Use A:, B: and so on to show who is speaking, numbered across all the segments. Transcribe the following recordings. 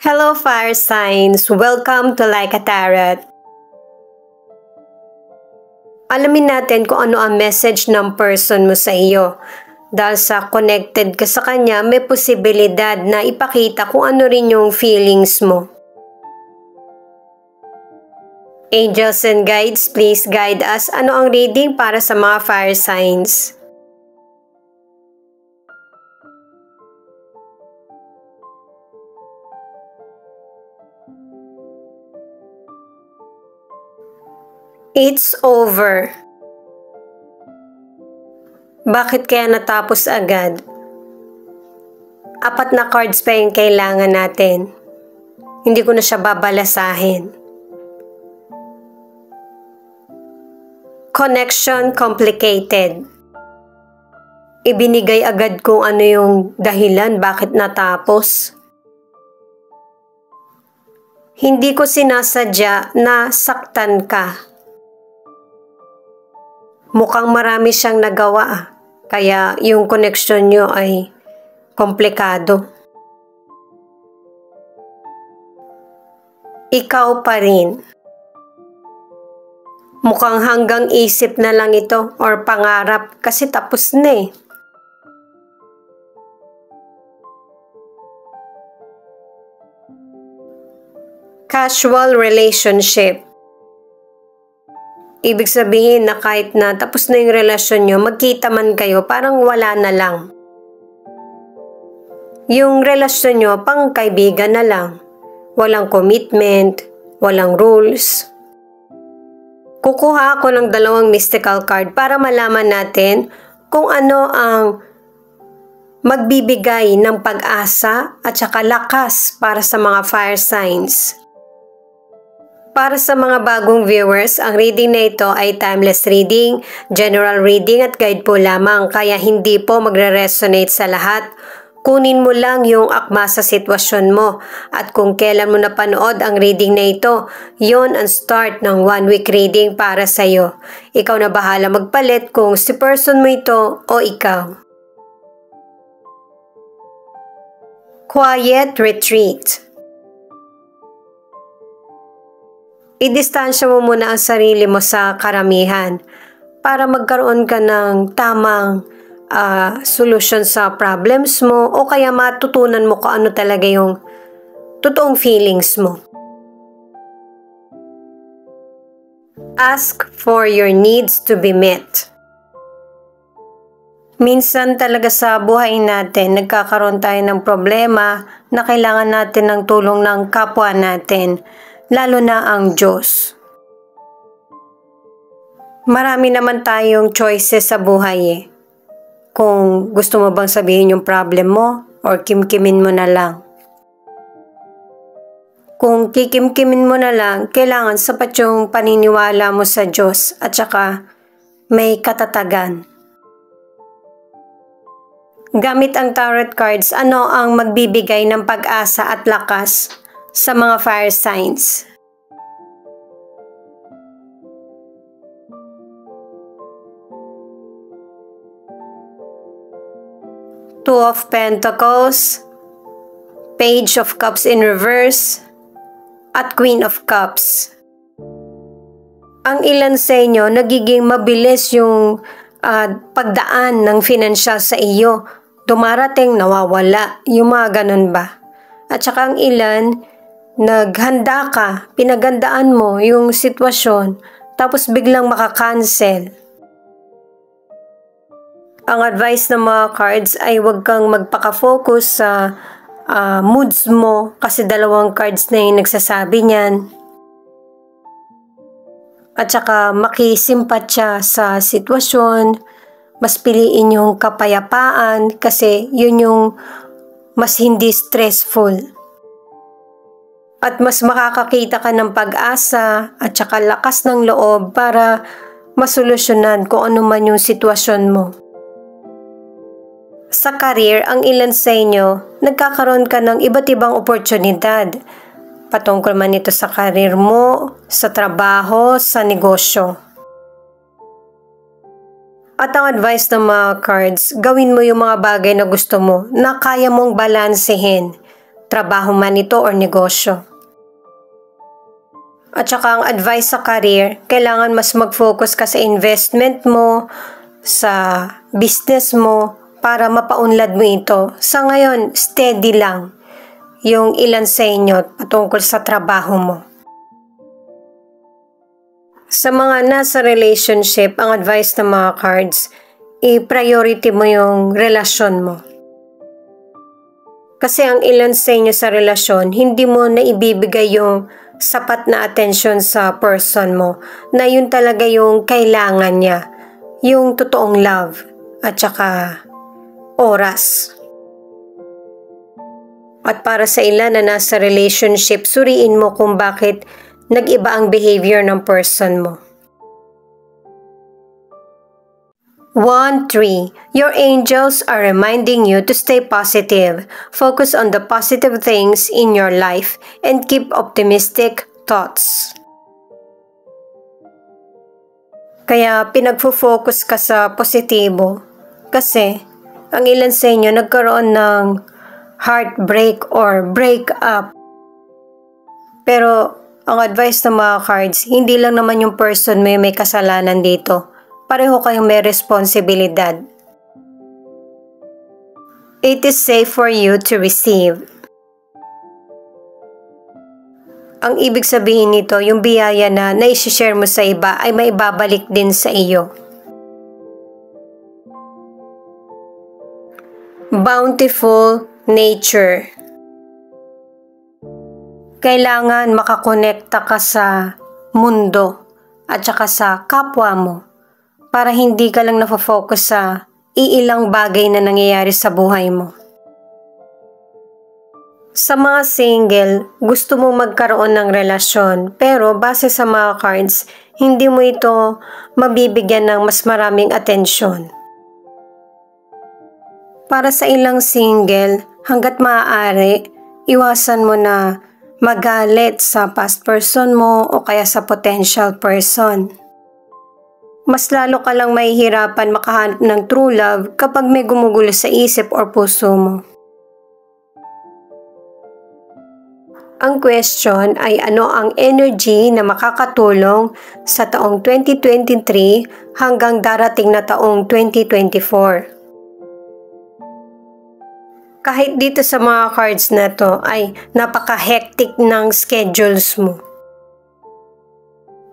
A: Hello fire signs! Welcome to Like a Tarot. Alamin natin kung ano ang message ng person mo sa iyo. Dahil sa connected ka sa kanya, may posibilidad na ipakita kung ano rin yung feelings mo. Angels and guides, please guide us. Ano ang reading para sa mga fire signs? It's over. Bakit kaya natapos agad? 4 na cards pa yung kailangan natin. Hindi ko na siya babalasahin. Connection complicated. Ibinigay agad kung ano yung dahilan bakit natapos. Hindi ko sinasadya na saktan ka. Mukhang marami siyang nagawa, kaya yung connection nyo ay komplikado. Ikaw pa rin. Mukhang hanggang isip na lang ito or pangarap kasi tapos na eh. Casual relationship. Ibig sabihin na kahit na tapos na yung relasyon nyo, magkita man kayo, parang wala na lang. Yung relasyon nyo, pang kaibigan na lang. Walang commitment, walang rules. Kukuha ako ng 2 mystical card para malaman natin kung ano ang magbibigay ng pag-asa at saka lakas para sa mga fire signs. Para sa mga bagong viewers, ang reading na ito ay timeless reading, general reading at guide po lamang, kaya hindi po magre-resonate sa lahat. Kunin mo lang yung akma sa sitwasyon mo at kung kailan mo napanood ang reading na ito, yon ang start ng 1-week reading para sa iyo. Ikaw na bahala magpalit kung si person mo ito o ikaw. Quiet retreat. I-distansya mo muna ang sarili mo sa karamihan para magkaroon ka ng tamang solution sa problems mo o kaya matutunan mo kung ano talaga yung totoong feelings mo. Ask for your needs to be met. Minsan talaga sa buhay natin, nagkakaroon tayo ng problema na kailangan natin ng tulong ng kapwa natin. Lalo na ang Diyos. Marami naman tayong choices sa buhay eh. Kung gusto mo bang sabihin yung problem mo or kimkimin mo na lang. Kung kikimkimin mo na lang, kailangan sapat yung paniniwala mo sa Diyos at saka may katatagan. Gamit ang tarot cards, ano ang magbibigay ng pag-asa at lakas sa mga fire signs? Two of Pentacles, Page of Cups in reverse, at Queen of Cups. Ang ilan sa inyo, nagiging mabilis yung pagdaan ng financial sa iyo. Dumarating, nawawala, yung mga ganun ba? At saka ang ilan, naghanda ka, pinagandaan mo yung sitwasyon, tapos biglang makakancel. Ang advice ng mga cards ay huwag kang magpaka-focus sa moods mo kasi 2 cards na yung nagsasabi niyan. At saka makisimpatya sa sitwasyon, mas piliin yung kapayapaan kasi yun yung mas hindi stressful. At mas makakakita ka ng pag-asa at saka lakas ng loob para masolusyonan kung ano man yung sitwasyon mo. Sa career, ang ilan sa inyo, nagkakaroon ka ng iba't ibang oportunidad. Patungkol man ito sa career mo, sa trabaho, sa negosyo. At ang advice ng mga cards, gawin mo yung mga bagay na gusto mo, na kaya mong balansehin. trabaho man ito or negosyo. At saka ang advice sa career, kailangan mas mag-focus ka sa investment mo, sa business mo, para mapaunlad mo ito. Sa ngayon, steady lang yung ilan sa inyo patungkol sa trabaho mo. Sa mga nasa relationship, ang advice ng mga cards, i-priority mo yung relasyon mo. Kasi ang ilan sa inyo sa relasyon, hindi mo na ibibigay yung sapat na atensyon sa person mo, na yun talaga yung kailangan niya, yung totoong love, at saka oras. At para sa ilan na nasa relationship, suriin mo kung bakit nag-iba ang behavior ng person mo. 1-3. Your angels are reminding you to stay positive. Focus on the positive things in your life and keep optimistic thoughts. Kaya pinagfo-focus ka sa positibo kasi ang ilan sa inyo nagkaroon ng heartbreak or breakup. Pero ang advice ng mga cards, hindi lang naman yung person may kasalanan dito. Pareho kayong may responsibilidad. It is safe for you to receive. Ang ibig sabihin nito, yung biyaya na naishishare mo sa iba ay maibabalik din sa iyo. Bountiful nature. Kailangan makakonekta ka sa mundo at saka sa kapwa mo, para hindi ka lang nafo-focus sa iilang bagay na nangyayari sa buhay mo. Sa mga single, gusto mo magkaroon ng relasyon, pero base sa mga cards, hindi mo ito mabibigyan ng mas maraming atensyon. Para sa ilang single, hanggat maaari, iwasan mo na magalit sa past person mo o kaya sa potential person. Mas lalo ka lang mahihirapan makahanap ng true love kapag may gumugulo sa isip or puso mo. Ang question ay ano ang energy na makakatulong sa taong 2023 hanggang darating na taong 2024. Kahit dito sa mga cards na to ay napaka-hectic ng schedules mo.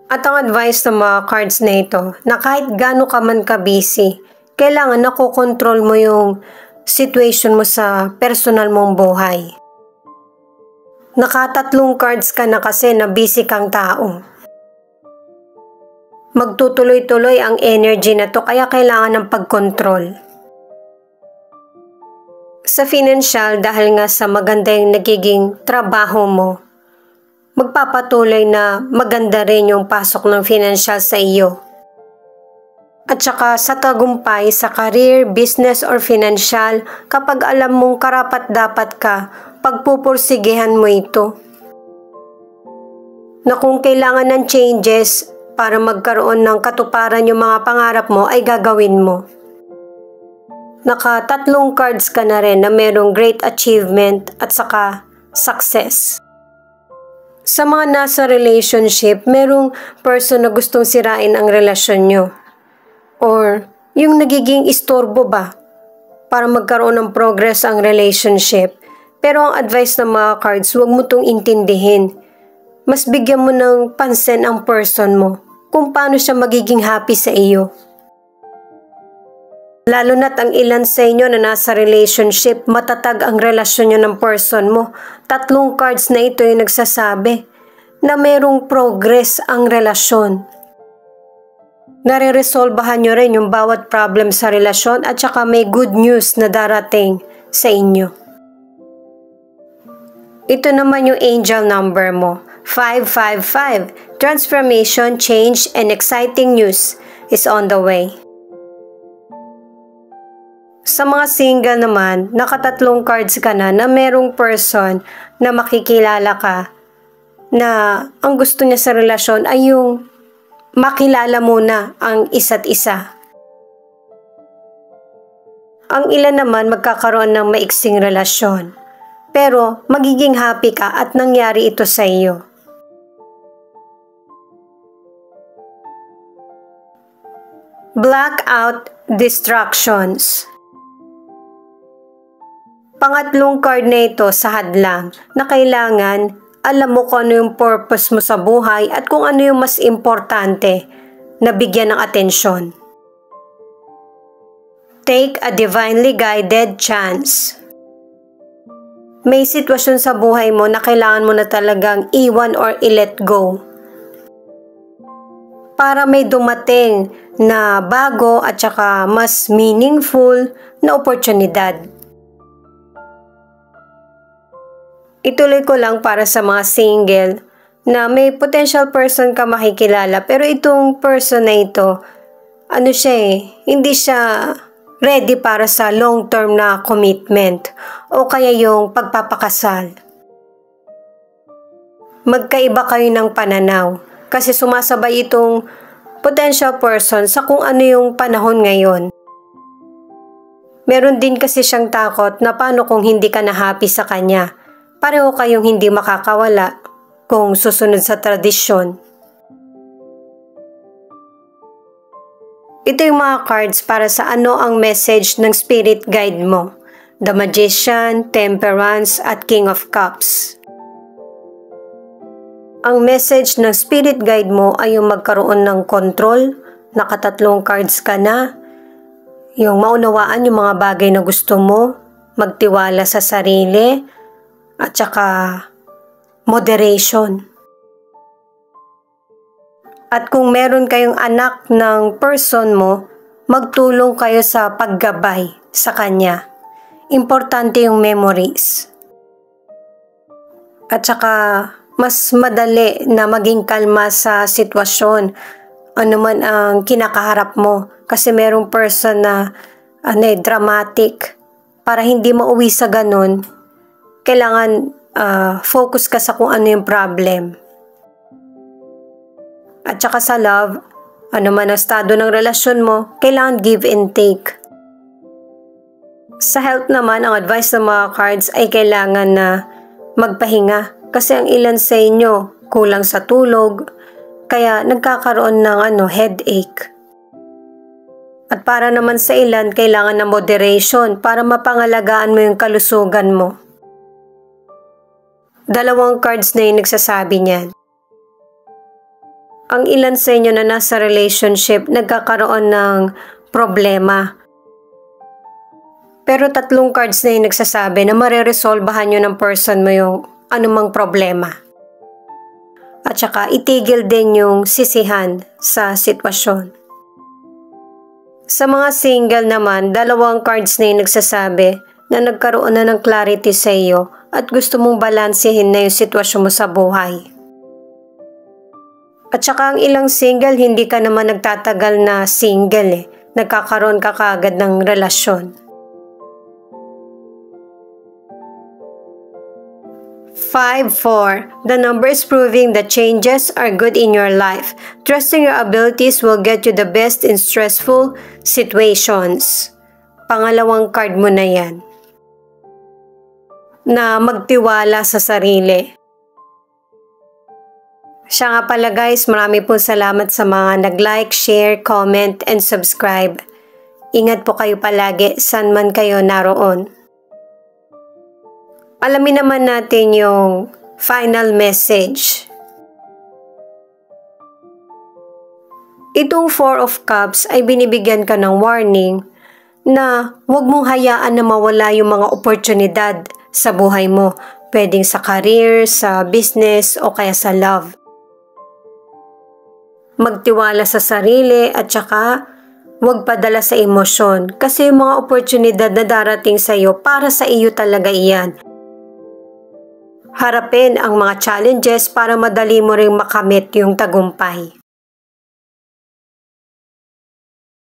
A: At ang advice ng mga cards na ito, na kahit gaano ka man ka-busy, kailangan nakokontrol mo yung situation mo sa personal mong buhay. Nakatatlong cards ka na kasi na busy kang tao. Magtutuloy-tuloy ang energy na to kaya kailangan ng pagkontrol. Sa financial, dahil nga sa maganda yung nagiging trabaho mo, magpapatuloy na maganda rin yung pasok ng financial sa iyo. At saka sa tagumpay sa career, business or financial, kapag alam mong karapat-dapat ka, pagpupursigihan mo ito. Na kung kailangan ng changes para magkaroon ng katuparan yung mga pangarap mo, ay gagawin mo. Nakatatlong cards ka na rin na merong great achievement at saka success. Sa mga nasa relationship, merong person na gustong sirain ang relasyon nyo. Or yung nagiging istorbo ba para magkaroon ng progress ang relationship. Pero ang advice ng mga cards, huwag mo itong intindihin. Mas bigyan mo ng pansin ang person mo kung paano siya magiging happy sa iyo. Lalo na't ang ilan sa inyo na nasa relationship, matatag ang relasyon nyo ng person mo. Tatlong cards na ito yung nagsasabi na merong progress ang relasyon. Nare-resolbahan nyo rin yung bawat problem sa relasyon at saka may good news na darating sa inyo. Ito naman yung angel number mo, 555. Transformation, change, and exciting news is on the way. Sa mga single naman, nakatatlong cards ka na merong person na makikilala ka na ang gusto niya sa relasyon ay yung makilala muna ang isa't isa. Ang ilan naman magkakaroon ng maiksing relasyon. pero magiging happy ka at nangyari ito sa iyo. Blackout distractions. Pangatlong card na ito sa hadlang na kailangan alam mo kung ano yung purpose mo sa buhay at kung ano yung mas importante na bigyan ng atensyon. Take a divinely guided chance. May sitwasyon sa buhay mo na kailangan mo na talagang iwan or i-let go para may dumating na bago at saka mas meaningful na oportunidad. Ituloy ko lang para sa mga single na may potential person ka makikilala pero itong person na ito, hindi siya ready para sa long-term na commitment o kaya yung pagpapakasal. Magkaiba kayo ng pananaw kasi sumasabay itong potential person sa kung ano yung panahon ngayon. Meron din kasi siyang takot na paano kung hindi ka na happy sa kanya. Pareho kayong hindi makakawala kung susunod sa tradisyon. Ito yung mga cards para sa ano ang message ng spirit guide mo. The Magician, Temperance, at King of Cups. Ang message ng spirit guide mo ay yung magkaroon ng control, nakatatlong cards ka na, yung maunawaan yung mga bagay na gusto mo, magtiwala sa sarili, at saka moderation. At kung meron kayong anak ng person mo, magtulong kayo sa paggabay sa kanya. Importante yung memories. At saka mas madali na maging kalma sa sitwasyon. Ano man ang kinakaharap mo. Kasi merong person na dramatic. Para hindi mauwi sa ganun, kailangan focus ka sa kung ano yung problem. At saka sa love, ano man ang estado ng relasyon mo, kailangan give and take. Sa health naman, ang advice ng mga cards ay kailangan na magpahinga kasi ang ilan sa inyo kulang sa tulog, kaya nagkakaroon ng headache. At para naman sa ilan, kailangan ng moderation para mapangalagaan mo yung kalusugan mo. Dalawang cards na yung nagsasabi niyan. Ang ilan sa inyo na nasa relationship nagkakaroon ng problema. Pero tatlong cards na yung nagsasabi na mareresolbahan nyo ng person mo yung anumang problema. At saka itigil din yung sisihan sa sitwasyon. Sa mga single naman, dalawang cards na yung nagsasabi na nagkaroon na ng clarity sa iyo at gusto mong balansehin na yung sitwasyon mo sa buhay. At saka ang ilang single, hindi ka naman nagtatagal na single Nagkakaroon ka kaagad ng relasyon. 5-4. The number is proving that changes are good in your life. Trusting your abilities will get you the best in stressful situations. Pangalawang card mo na yan. Na magtiwala sa sarili. Siya nga pala guys, marami pong salamat sa mga nag-like, share, comment, and subscribe. Ingat po kayo palagi, saan man kayo naroon. Alamin naman natin yung final message. Itong 4 of Cups ay binibigyan ka ng warning na huwag mong hayaan na mawala yung mga oportunidad sa buhay mo. Pwedeng sa career, sa business, o kaya sa love. Magtiwala sa sarili at saka huwag padala sa emosyon kasi yung mga oportunidad na darating sa iyo, para sa iyo talaga iyan. Harapin ang mga challenges para madali mo ring makamit yung tagumpay.